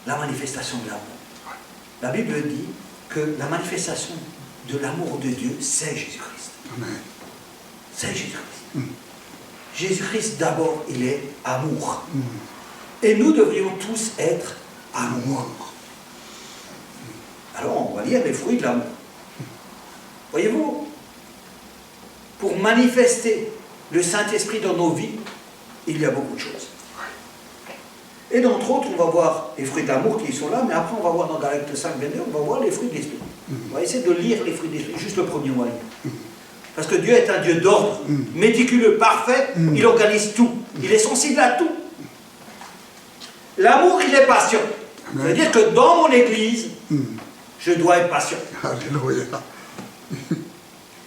La manifestation de l'amour. La Bible dit que la manifestation de l'amour de Dieu, c'est Jésus-Christ. C'est Jésus-Christ. Jésus-Christ, d'abord, il est amour. Et nous devrions tous être amour. Alors, on va lire les fruits de l'amour. Voyez-vous, pour manifester le Saint-Esprit dans nos vies, il y a beaucoup de choses. Et d'entre autres, on va voir les fruits d'amour qui sont là, mais après on va voir dans Galates 5, 22, on va voir les fruits de l'Esprit. On va essayer de lire les fruits de l'Esprit, juste le premier mois. Parce que Dieu est un Dieu d'ordre, méticuleux, parfait, il organise tout, il est sensible à tout. L'amour, il est patient. C'est-à-dire que dans mon église, je dois être patient. Alléluia.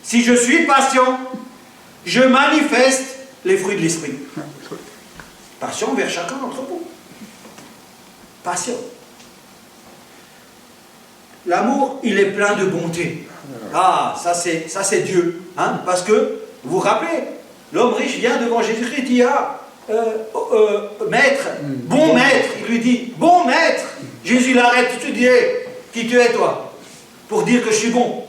Si je suis patient, je manifeste les fruits de l'Esprit. Patient vers chacun d'entre vous. Patient. L'amour, il est plein de bonté. Ah, ça c'est Dieu. Hein, parce que, vous vous rappelez, l'homme riche vient devant Jésus-Christ et dit, maître, bon maître, il lui dit, bon maître. Jésus l'arrête tout de suite, dit, hey, qui tu es toi? Pour dire que je suis bon.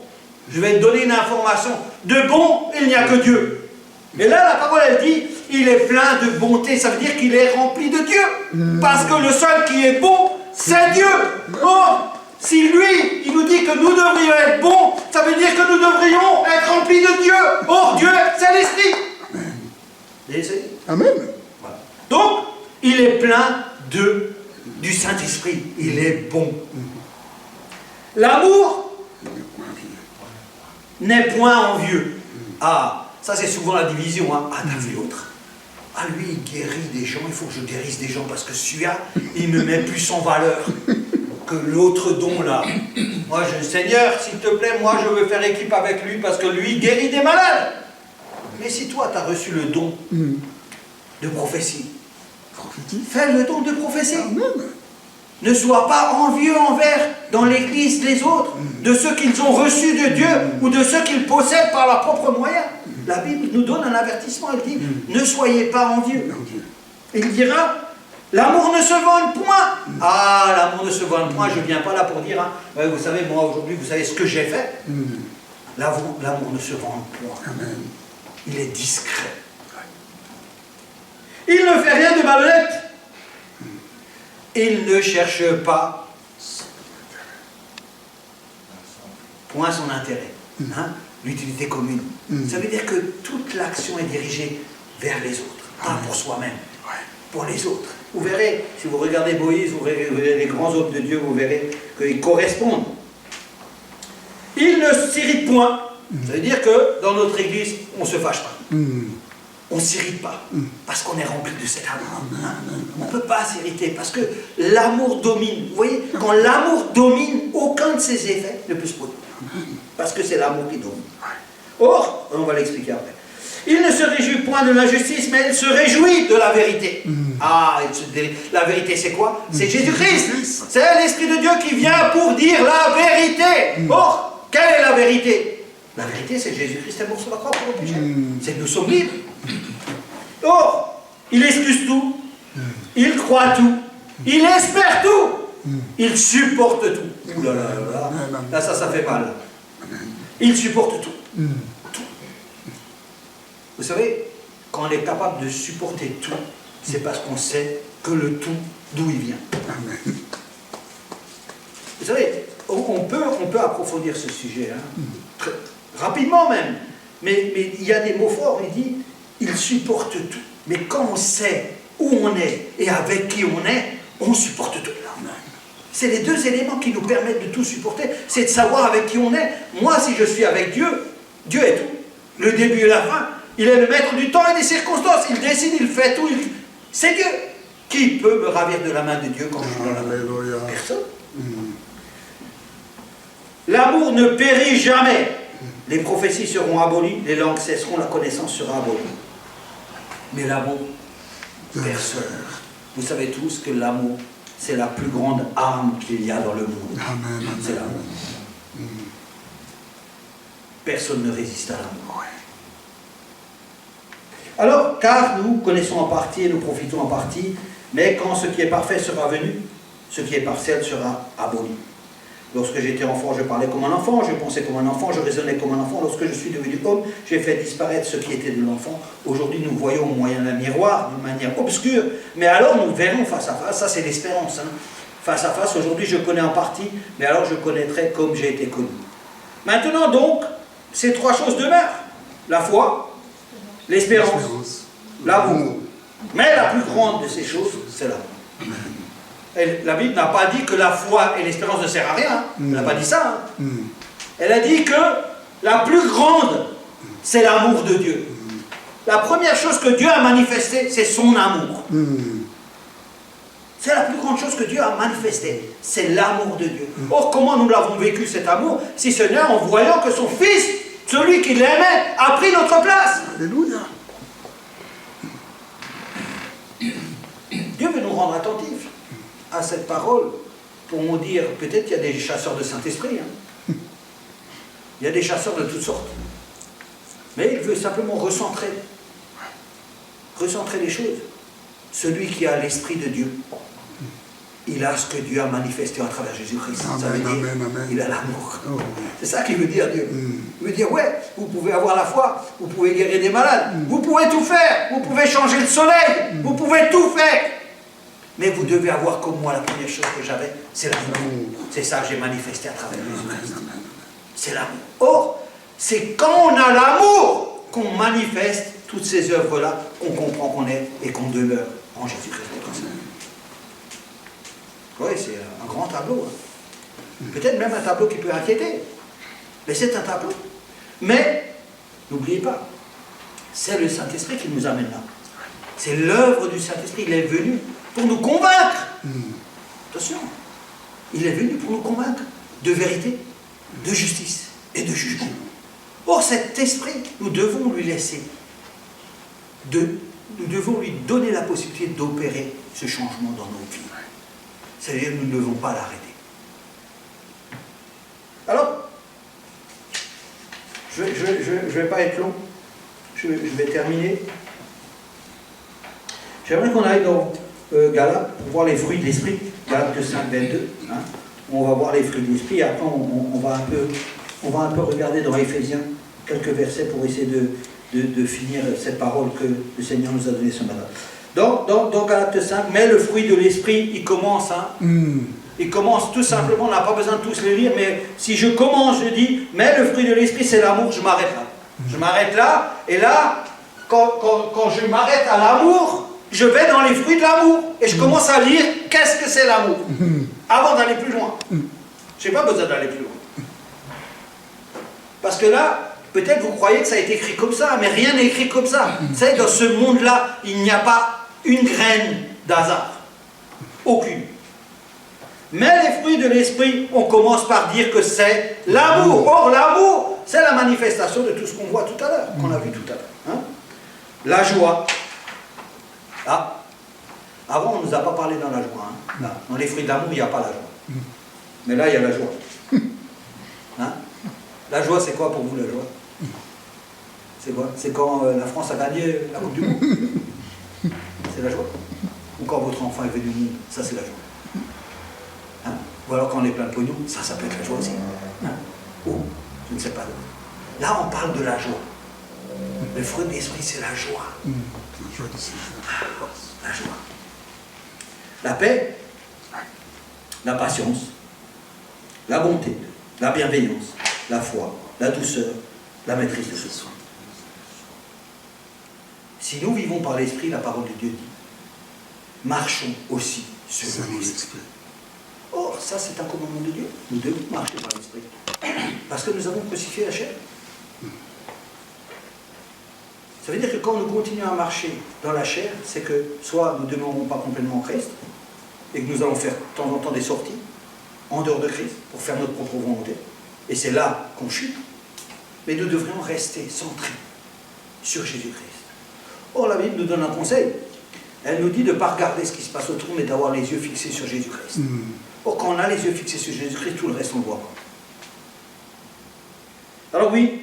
Je vais te donner une information. De bon, il n'y a que Dieu. Mais là, la parole, elle dit, il est plein de bonté. Ça veut dire qu'il est rempli de Dieu. Parce que le seul qui est bon, c'est Dieu. Or, si lui, il nous dit que nous devrions être bons, ça veut dire que nous devrions être remplis de Dieu. Or, Dieu, c'est l'Esprit. Amen. Voilà. Donc, il est plein du Saint-Esprit. Il est bon. L'amour n'est point envieux. Ah, ça c'est souvent la division. Hein. Ah, t'as vu l'autre. Ah, lui, il guérit des gens. Il faut que je guérisse des gens parce que celui-là, il me met plus en valeur que l'autre don là. Moi, Seigneur, s'il te plaît, moi, je veux faire équipe avec lui parce que lui, il guérit des malades. Mais si toi, tu as reçu le don de prophétie, fais le don de prophétie. Amen. Ne sois pas envieux envers, dans l'Église, les autres, de ceux qu'ils ont reçus de Dieu ou de ceux qu'ils possèdent par leurs propres moyens. La Bible nous donne un avertissement, elle dit, ne soyez pas envieux. Il dira, l'amour ne se vante point. Ah, l'amour ne se vante point, je ne viens pas là pour dire, hein, vous savez, moi aujourd'hui, vous savez ce que j'ai fait. L'amour ne se vante point. Amen. Il est discret. Il ne fait rien de malhonnête. Il ne cherche pas point son intérêt, hein, l'utilité commune. Ça veut dire que toute l'action est dirigée vers les autres, pas pour soi-même, pour les autres. Vous verrez, si vous regardez Moïse, vous verrez les grands hommes de Dieu, vous verrez qu'ils correspondent. Il ne s'irrite point. Ça veut dire que dans notre église, on ne se fâche pas. On ne s'irrite pas, parce qu'on est rempli de cet amour. Hein? On ne peut pas s'irriter, parce que l'amour domine. Vous voyez, quand l'amour domine, aucun de ses effets ne peut se produire. Parce que c'est l'amour qui domine. Or, on va l'expliquer après. Il ne se réjouit point de l'injustice, mais il se réjouit de la vérité. Ah, la vérité c'est quoi? C'est Jésus-Christ. C'est l'Esprit de Dieu qui vient pour dire la vérité. Or, quelle est la vérité? La vérité, c'est Jésus-Christ est mort sur la croix pour nos péchés. C'est que nous sommes libres. Or, il excuse tout, il croit tout, il espère tout, il supporte tout. Ouh là là là là, là ça fait mal. Il supporte tout. Tout. Vous savez, quand on est capable de supporter tout, c'est parce qu'on sait que le tout, d'où il vient. Vous savez, on peut approfondir ce sujet, hein, très rapidement même, mais il y a des mots forts, il dit, il supporte tout. Mais quand on sait où on est et avec qui on supporte tout. C'est les deux éléments qui nous permettent de tout supporter, c'est de savoir avec qui on est. Moi, si je suis avec Dieu, Dieu est tout. Le début et la fin, il est le maître du temps et des circonstances. Il décide, il fait tout. C'est Dieu. Qui peut me ravir de la main de Dieu quand je suis dans la main? Personne. L'amour ne périt jamais. Les prophéties seront abolies, les langues cesseront, la connaissance sera abolie. Mais l'amour, personne. Vous savez tous que l'amour, c'est la plus grande arme qu'il y a dans le monde. Amen. C'est l'amour. Personne ne résiste à l'amour. Ouais. Alors, car nous connaissons en partie et nous profitons en partie, mais quand ce qui est parfait sera venu, ce qui est partiel sera aboli. Lorsque j'étais enfant, je parlais comme un enfant, je pensais comme un enfant, je raisonnais comme un enfant. Lorsque je suis devenu homme, j'ai fait disparaître ce qui était de l'enfant. Aujourd'hui, nous voyons au moyen d'un miroir, d'une manière obscure, mais alors nous verrons face à face. Ça, c'est l'espérance. Hein. Face à face, aujourd'hui, je connais en partie, mais alors je connaîtrai comme j'ai été connu. Maintenant, donc, ces trois choses demeurent. La foi, l'espérance, l'amour. Mais la plus grande de ces choses, c'est l'amour. Et la Bible n'a pas dit que la foi et l'espérance ne servent à rien. Elle n'a pas dit ça. Hein. Elle a dit que la plus grande, c'est l'amour de Dieu. La première chose que Dieu a manifestée, c'est son amour. C'est la plus grande chose que Dieu a manifestée. C'est l'amour de Dieu. Or, comment nous l'avons vécu cet amour, si ce n'est en voyant que son Fils, celui qui l'aimait, a pris notre place. Alléluia. Dieu veut nous rendre attentifs à cette parole pour nous dire, peut-être qu'il y a des chasseurs de Saint-Esprit. Hein. Il y a des chasseurs de toutes sortes. Mais il veut simplement recentrer les choses. Celui qui a l'Esprit de Dieu, il a ce que Dieu a manifesté à travers Jésus-Christ. Ça veut dire, il a l'amour. Oh. C'est ça qu'il veut dire, Dieu. Il veut dire, ouais, vous pouvez avoir la foi, vous pouvez guérir des malades, vous pouvez tout faire, vous pouvez changer le soleil, vous pouvez tout faire. Mais vous devez avoir comme moi, la première chose que j'avais, c'est l'amour. C'est ça que j'ai manifesté à travers Jésus-Christ. C'est l'amour. Or, c'est quand on a l'amour qu'on manifeste toutes ces œuvres-là, qu'on comprend qu'on est et qu'on demeure en Jésus-Christ. Oui, c'est un grand tableau. Hein. Peut-être même un tableau qui peut inquiéter. Mais c'est un tableau. Mais, n'oubliez pas, c'est le Saint-Esprit qui nous amène là. C'est l'œuvre du Saint-Esprit. Il est venu pour nous convaincre. Attention. Il est venu pour nous convaincre de vérité, de justice et de jugement. Or, cet esprit, nous devons lui laisser. Nous devons lui donner la possibilité d'opérer ce changement dans nos vies. C'est-à-dire que nous ne devons pas l'arrêter. Alors, je ne vais pas être long. Je vais terminer. J'aimerais qu'on aille dans Galates pour voir les fruits de l'esprit. Galates 5, 22. Hein. On va voir les fruits de l'esprit. Après, on va un peu regarder dans Éphésiens quelques versets pour essayer de finir cette parole que le Seigneur nous a donnée ce matin. Dans Galates 5, mais le fruit de l'esprit, il commence. Hein. Il commence tout simplement, on n'a pas besoin de tous le lire, mais si je commence, je dis, mais le fruit de l'esprit, c'est l'amour, je m'arrête là. Je m'arrête là, et là, quand je m'arrête à l'amour, je vais dans les fruits de l'amour, et je commence à lire, qu'est-ce que c'est l'amour, avant d'aller plus loin. Je n'ai pas besoin d'aller plus loin. Parce que là, peut-être vous croyez que ça a été écrit comme ça, mais rien n'est écrit comme ça. Vous savez, dans ce monde-là, il n'y a pas une graine d'hasard. Aucune. Mais les fruits de l'esprit, on commence par dire que c'est l'amour. Or, l'amour, c'est la manifestation de tout ce qu'on voit tout à l'heure, qu'on a vu tout à l'heure. Hein? La joie. Ah, avant, on ne nous a pas parlé dans la joie. Hein? Là, dans les fruits de l'amour, il n'y a pas la joie. Mais là, il y a la joie. Hein? La joie, c'est quoi pour vous, la joie? C'est quoi? C'est quand la France a gagné la Coupe du Monde. C'est la joie. Ou quand votre enfant est venu du monde, ça c'est la joie. Hein? Ou alors quand on est plein de pognon, ça peut être la joie aussi. Hein? Ou, je ne sais pas. Là, on parle de la joie. Le fruit de l'esprit, c'est la joie. La joie. La paix, la patience, la bonté, la bienveillance, la foi, la douceur, la maîtrise de soi. Si nous vivons par l'esprit, la parole de Dieu dit, marchons aussi sur l'esprit. Or, ça c'est un commandement de Dieu. Nous devons marcher par l'esprit. Parce que nous avons crucifié la chair. Ça veut dire que quand nous continuons à marcher dans la chair, c'est que soit nous ne demeurons pas complètement en Christ, et que nous allons faire de temps en temps des sorties, en dehors de Christ, pour faire notre propre volonté. Et c'est là qu'on chute. Mais nous devrions rester centrés sur Jésus-Christ. Or, la Bible nous donne un conseil. Elle nous dit de ne pas regarder ce qui se passe autour, mais d'avoir les yeux fixés sur Jésus-Christ. Or, quand on a les yeux fixés sur Jésus-Christ, tout le reste, on ne voit pas. Alors oui,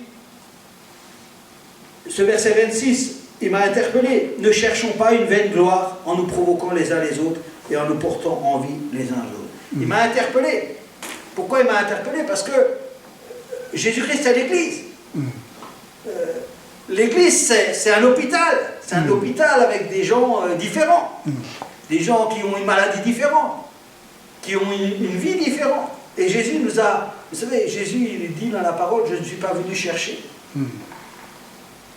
ce verset 26, il m'a interpellé. Ne cherchons pas une vaine gloire en nous provoquant les uns les autres et en nous portant envie les uns les autres. Il m'a interpellé. Pourquoi il m'a interpellé? Parce que Jésus-Christ, c'est l'Église. L'Église, c'est un hôpital. C'est un hôpital avec des gens différents. Des gens qui ont une maladie différente. Qui ont une vie différente. Et Jésus nous a... Vous savez, Jésus, il dit dans la parole, je ne suis pas venu chercher.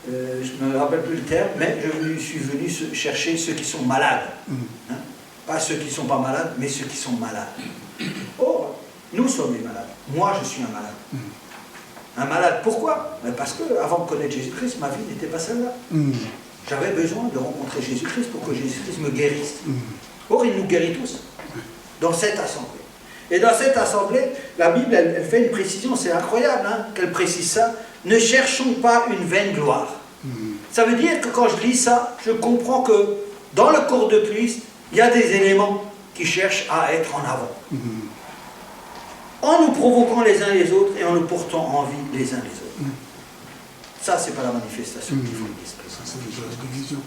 Je ne me rappelle plus le terme, mais je suis venu chercher ceux qui sont malades. Hein? Pas ceux qui ne sont pas malades, mais ceux qui sont malades. Or, nous sommes les malades. Moi, je suis un malade. Un malade, pourquoi? Parce que avant de connaître Jésus-Christ, ma vie n'était pas celle-là. J'avais besoin de rencontrer Jésus-Christ pour que Jésus-Christ me guérisse. Or, il nous guérit tous. Dans cette assemblée. Et dans cette assemblée, la Bible, elle fait une précision, c'est incroyable hein, qu'elle précise ça. Ne cherchons pas une vaine gloire. Ça veut dire que quand je lis ça, je comprends que dans le corps de Christ, il y a des éléments qui cherchent à être en avant. En nous provoquant les uns les autres et en nous portant envie les uns les autres. Ça, c'est pas la manifestation du fruit de l'Esprit. Ça, c'est une chose de vision.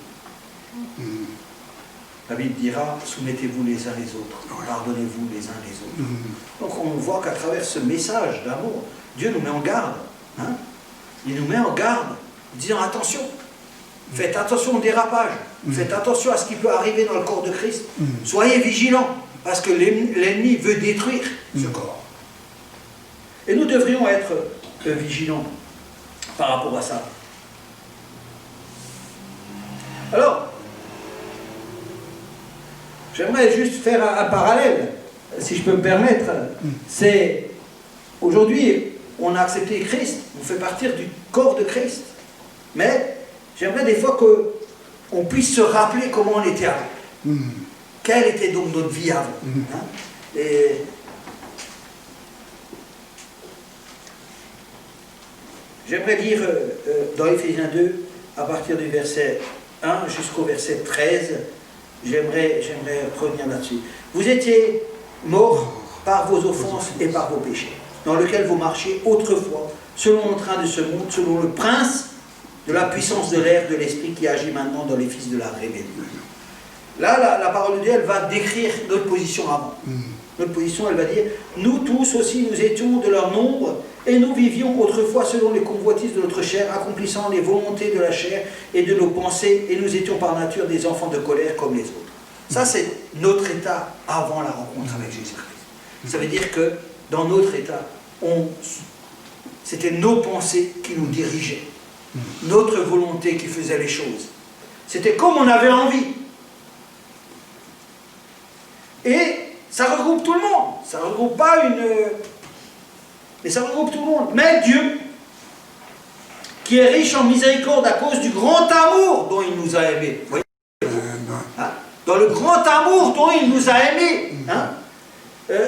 La Bible dira, soumettez-vous les uns les autres, pardonnez-vous les uns les autres. Donc on voit qu'à travers ce message d'amour, Dieu nous met en garde. Hein? Il nous met en garde, disant attention, faites attention au dérapage, faites attention à ce qui peut arriver dans le corps de Christ. Soyez vigilants, parce que l'ennemi veut détruire ce corps. Et nous devrions être vigilants par rapport à ça. Alors, j'aimerais juste faire un parallèle, si je peux me permettre. C'est, aujourd'hui, on a accepté Christ, on fait partir du corps de Christ. Mais j'aimerais des fois qu'on puisse se rappeler comment on était avant. Quelle était donc notre vie avant. Hein? Et j'aimerais lire dans Éphésiens 2, à partir du verset 1 jusqu'au verset 13, j'aimerais revenir là-dessus. Vous étiez morts par vos offenses et par vos péchés, dans lesquels vous marchiez autrefois, selon le train de ce monde, selon le prince de la puissance de l'air de l'esprit qui agit maintenant dans les fils de la rébellion. Là, la parole de Dieu, elle va décrire notre position avant. Notre position, elle va dire, nous tous aussi, nous étions de leur nombre, et nous vivions autrefois selon les convoitises de notre chair, accomplissant les volontés de la chair et de nos pensées, et nous étions par nature des enfants de colère comme les autres. Ça, c'est notre état avant la rencontre avec Jésus-Christ. Ça veut dire que dans notre état, c'était nos pensées qui nous dirigeaient, notre volonté qui faisait les choses. C'était comme on avait envie. Et ça regroupe tout le monde. Ça ne regroupe pas une... Mais ça regroupe tout le monde. Mais Dieu, qui est riche en miséricorde à cause du grand amour dont il nous a aimés. Vous voyez, hein? Dans le grand amour dont il nous a aimés. Hein?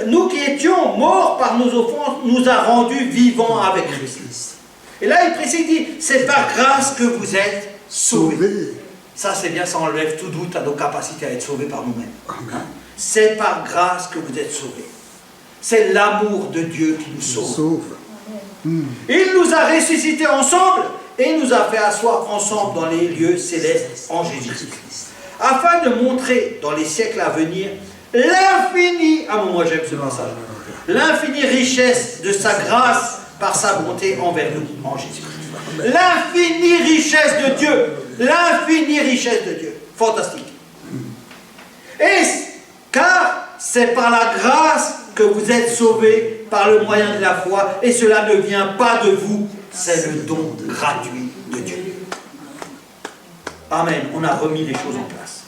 Nous qui étions morts par nos offenses, nous a rendus vivants avec Christ. Et là, il précise, il dit, c'est par grâce que vous êtes sauvés. Ça, c'est bien, ça enlève tout doute à nos capacités à être sauvés par nous-mêmes. Hein? C'est par grâce que vous êtes sauvés. C'est l'amour de Dieu qui nous sauve. Il nous a ressuscités ensemble et nous a fait asseoir ensemble dans les lieux célestes en Jésus-Christ. Afin de montrer dans les siècles à venir l'infini, moi j'aime ce passage, l'infinie richesse de sa grâce par sa bonté envers nous en Jésus-Christ. L'infinie richesse de Dieu. L'infinie richesse de Dieu. Fantastique. Et car c'est par la grâce que vous êtes sauvés par le moyen de la foi, et cela ne vient pas de vous, c'est le don gratuit de Dieu. Amen. On a remis les choses en place.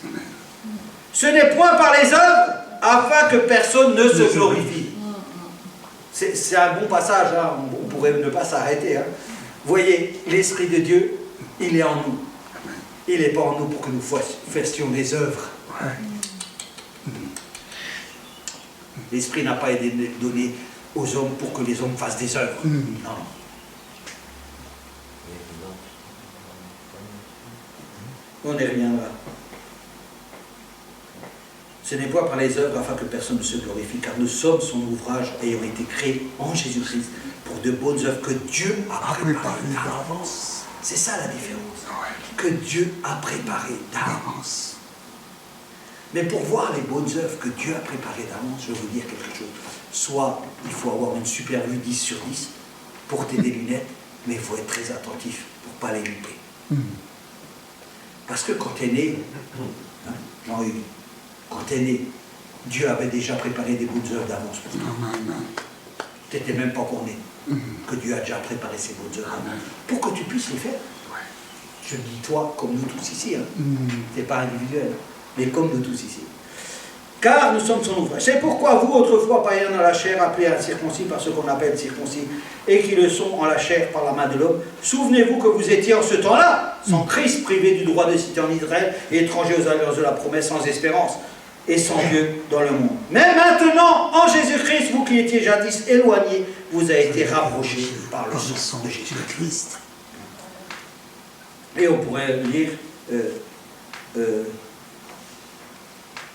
Ce n'est point par les œuvres, afin que personne ne se glorifie. C'est un bon passage, hein. On pourrait ne pas s'arrêter. Hein. Voyez, l'Esprit de Dieu, il est en nous. Il n'est pas en nous pour que nous fassions des œuvres. L'Esprit n'a pas été donné aux hommes pour que les hommes fassent des œuvres. Non. On y reviendra. Ce n'est pas par les œuvres afin que personne ne se glorifie, car nous sommes son ouvrage ayant été créé en Jésus-Christ pour de bonnes œuvres que Dieu a préparées d'avance. C'est ça la différence. Que Dieu a préparées d'avance. Mais pour voir les bonnes œuvres que Dieu a préparées d'avance, je vais vous dire quelque chose. Soit il faut avoir une super vue 10 sur 10, porter des lunettes, mais il faut être très attentif pour ne pas les louper. Parce que quand tu es né, hein, Jean-Hugues, quand tu es né, Dieu avait déjà préparé des bonnes œuvres d'avance pour toi. Tu n'étais même pas encore né. Que Dieu a déjà préparé ces bonnes œuvres pour que tu puisses les faire. Je dis toi comme nous tous ici. Hein. Ce n'est pas individuel, mais comme nous tous ici. Car nous sommes son ouvrage. C'est pourquoi vous, autrefois païens dans la chair, appelés incirconcis par ce qu'on appelle circoncis, et qui le sont en la chair par la main de l'homme, souvenez-vous que vous étiez en ce temps-là, sans Christ, privés du droit de cité en Israël, et étrangers aux alliances de la promesse, sans espérance, et sans Dieu dans le monde. Mais maintenant, en Jésus-Christ, vous qui étiez jadis éloignés, vous avez été rapprochés par le sang de Jésus-Christ. Et on pourrait lire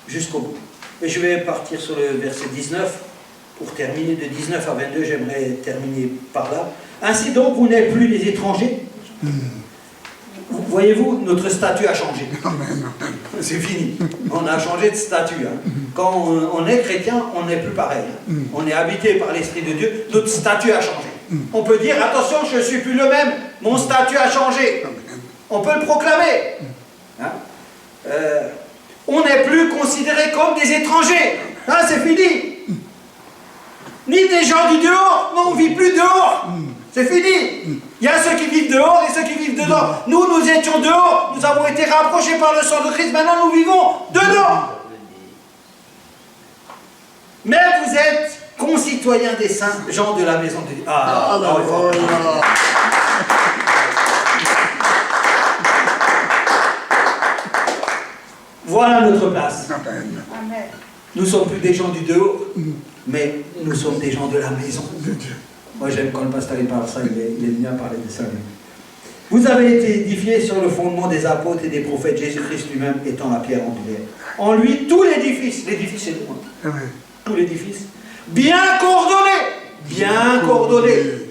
jusqu'au bout. Et je vais partir sur le verset 19, pour terminer de 19 à 22, j'aimerais terminer par là. Ainsi donc, vous n'êtes plus des étrangers. Voyez-vous, notre statut a changé. C'est fini. On a changé de statut. Hein. Quand on est chrétien, on n'est plus pareil. On est habité par l'Esprit de Dieu, notre statut a changé. On peut dire, attention, je ne suis plus le même, mon statut a changé. On peut le proclamer. Hein? On n'est plus considérés comme des étrangers. Ah, c'est fini. Ni des gens du dehors. Non, on ne vit plus dehors. C'est fini. Il y a ceux qui vivent dehors et ceux qui vivent dedans. Nous, nous étions dehors. Nous avons été rapprochés par le sang de Christ. Maintenant, nous vivons dedans. Mais vous êtes concitoyens des saints, gens de la maison de Dieu. Voilà notre place. Amen. Nous ne sommes plus des gens du dehors, mais nous sommes des gens de la maison de Dieu. Moi j'aime quand le pasteur il parle ça, il aime bien parler de ça. Vous avez été édifiés sur le fondement des apôtres et des prophètes, Jésus-Christ lui-même étant la pierre angulaire. En lui, tout l'édifice c'est nous, hein, tout l'édifice, bien coordonné,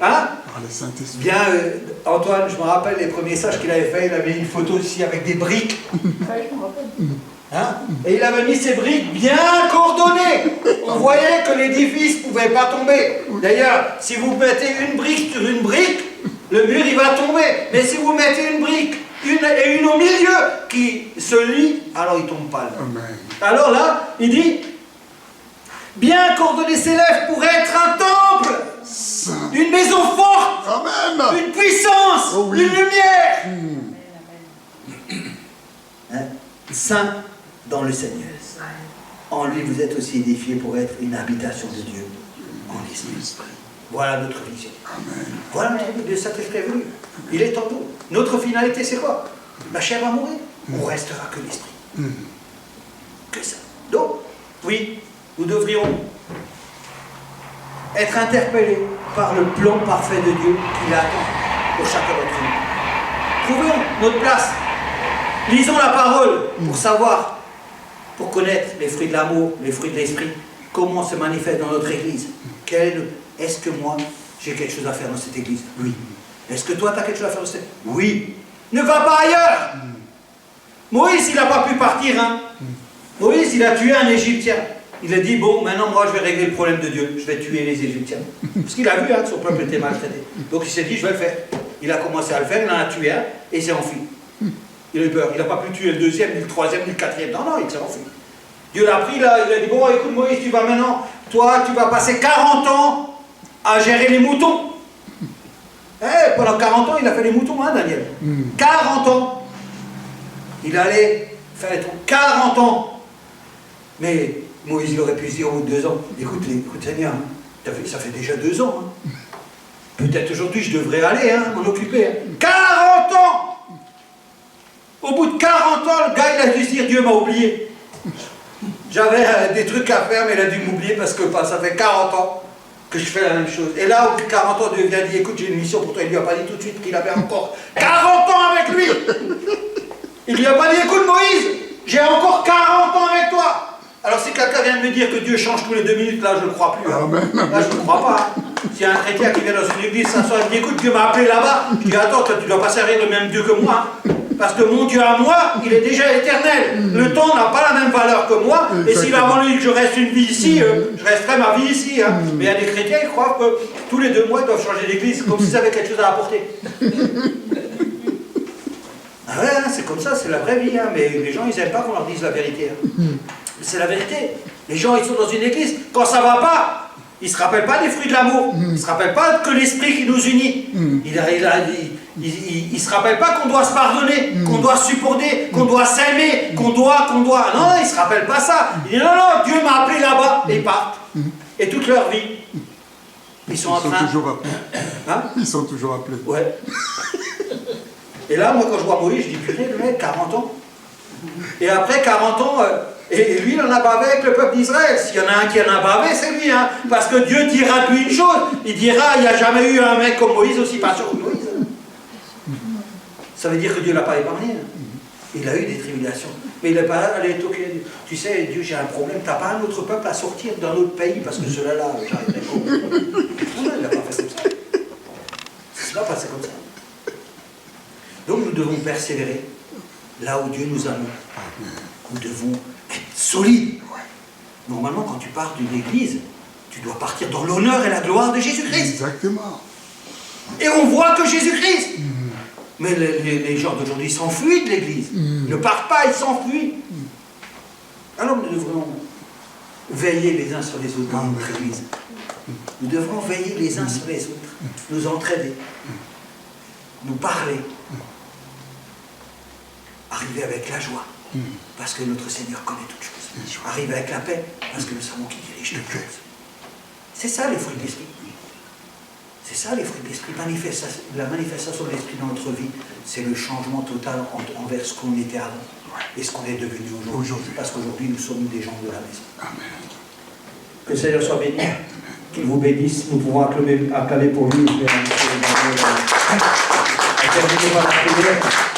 hein? Bien, Antoine, je me rappelle les premiers sages qu'il avait fait, il avait une photo ici avec des briques. Hein? Et il avait mis ces briques bien coordonnées. On voyait que l'édifice ne pouvait pas tomber. D'ailleurs, si vous mettez une brique sur une brique, le mur il va tomber. Mais si vous mettez une brique et une au milieu qui se lie, alors il ne tombe pas. Là. Alors là, il dit, bien coordonné s'élève pour être un temple. Une maison forte. Amen. Une puissance. Une lumière. Hein? Saint dans le Seigneur. En lui, vous êtes aussi édifiés pour être une habitation de Dieu en l'Esprit. Voilà notre vision. Amen. Voilà notre but de cet esprit venu. Il est en nous. Notre finalité, c'est quoi? La chair va mourir. On restera que l'Esprit. Que ça. Donc, oui, nous devrions être interpellés par le plan parfait de Dieu qu'il attend pour chacun d'entre nous. Trouvons notre place. Lisons la parole pour savoir, pour connaître les fruits de l'amour, les fruits de l'esprit, comment se manifeste dans notre église. Est-ce que moi, j'ai quelque chose à faire dans cette église? Oui. Est-ce que toi, tu as quelque chose à faire dans cette église? Oui. Ne va pas ailleurs. Moïse, il n'a pas pu partir. Hein. Moïse, il a tué un Égyptien. Il a dit, bon, maintenant, moi, je vais régler le problème de Dieu. Je vais tuer les Égyptiens. Parce qu'il a vu hein, que son peuple était maltraité. Donc, il s'est dit, je vais le faire. Il a commencé à le faire, il en a tué un, et il s'est enfui. Il a eu peur. Il n'a pas pu tuer le deuxième, ni le troisième, ni le quatrième. Non, il s'est enfui. Dieu l'a pris, là, il a dit, bon, écoute, Moïse, tu vas maintenant, toi, tu vas passer 40 ans à gérer les moutons. Pendant 40 ans, il a fait les moutons, hein, Daniel. 40 ans. Il allait faire les trucs. 40 ans. Mais Moïse, il aurait pu se dire au bout de 2 ans, écoute Seigneur, hein, ça fait déjà 2 ans. Hein. Peut-être aujourd'hui, je devrais aller, hein, m'en occuper. Hein. 40 ans. Au bout de 40 ans, le gars, il a dû se dire, Dieu m'a oublié. J'avais des trucs à faire, mais il a dû m'oublier parce que ça fait 40 ans que je fais la même chose. Et là, au bout de 40 ans, Dieu vient dire, écoute, j'ai une mission pour toi. Il ne lui a pas dit tout de suite qu'il avait encore 40 ans avec lui. Il ne lui a pas dit, écoute Moïse, j'ai encore 40 ans avec toi. Alors si quelqu'un vient de me dire que Dieu change tous les 2 minutes, là je ne crois plus. Hein. Là je ne crois pas. Hein. S'il y a un chrétien qui vient dans une église, s'assoit et me dit écoute, Dieu m'a appelé là-bas, je dis attends, toi, tu ne dois pas servir le même Dieu que moi. Hein. Parce que mon Dieu à moi, il est déjà éternel. Le temps n'a pas la même valeur que moi. Et s'il a voulu que je reste une vie ici, je resterai ma vie ici. Hein. Mais il y a des chrétiens qui croient que tous les 2 mois ils doivent changer d'église, comme s'ils avaient quelque chose à apporter. Ah ouais, hein, c'est comme ça, c'est la vraie vie. Hein. Mais les gens, ils n'aiment pas qu'on leur dise la vérité. Hein. C'est la vérité. Les gens, ils sont dans une église, quand ça ne va pas, ils ne se rappellent pas des fruits de l'amour. Ils ne se rappellent pas que l'esprit qui nous unit. Ils ne se rappellent pas qu'on doit se pardonner, qu'on doit supporter, qu'on doit s'aimer, qu'on doit... Non, ils ne se rappellent pas ça. Ils disent non, non, Dieu m'a appelé là-bas. Et ils partent. Et toute leur vie, ils sont toujours appelés. Hein? Ils sont toujours appelés. Ouais. Et là, moi, quand je vois Moïse, je dis purée, le mec, 40 ans. Et après 40 ans... Et lui, il en a bavé avec le peuple d'Israël. S'il y en a un qui en a bavé, c'est lui. Hein. Parce que Dieu dira de lui une chose. Il dira, il n'y a jamais eu un mec comme Moïse aussi patient que Moïse. Ça veut dire que Dieu ne l'a pas épargné. Il a eu des tribulations. Mais il n'est pas allé toquer. Tu sais, Dieu, j'ai un problème. Tu n'as pas un autre peuple à sortir d'un autre pays parce que cela-là, j'arriverai pas. Non, il n'a pas fait comme ça. Ça ne va pas passer comme ça. Donc nous devons persévérer là où Dieu nous a mis. Nous devons être solides. Normalement, quand tu pars d'une église, tu dois partir dans l'honneur et la gloire de Jésus-Christ. Exactement. Et on voit que Jésus-Christ. Mais les gens d'aujourd'hui s'enfuient de l'église. Ils ne partent pas, ils s'enfuient. Alors nous devrons veiller les uns sur les autres dans notre église. Nous devrons veiller les uns sur les autres, nous entraider, nous parler, arriver avec la joie. Parce que notre Seigneur connaît toutes choses. Arrive avec la paix, parce que nous savons qu'il dirige toutes choses. C'est ça les fruits de l'esprit. C'est ça les fruits de l'esprit. La manifestation de l'esprit dans notre vie, c'est le changement total envers ce qu'on était avant et ce qu'on est devenu aujourd'hui. Parce qu'aujourd'hui, nous sommes des gens de la maison. Amen. Que le Seigneur soit béni, qu'il vous bénisse. Nous pouvons acclamer pour lui. Terminer par la prière.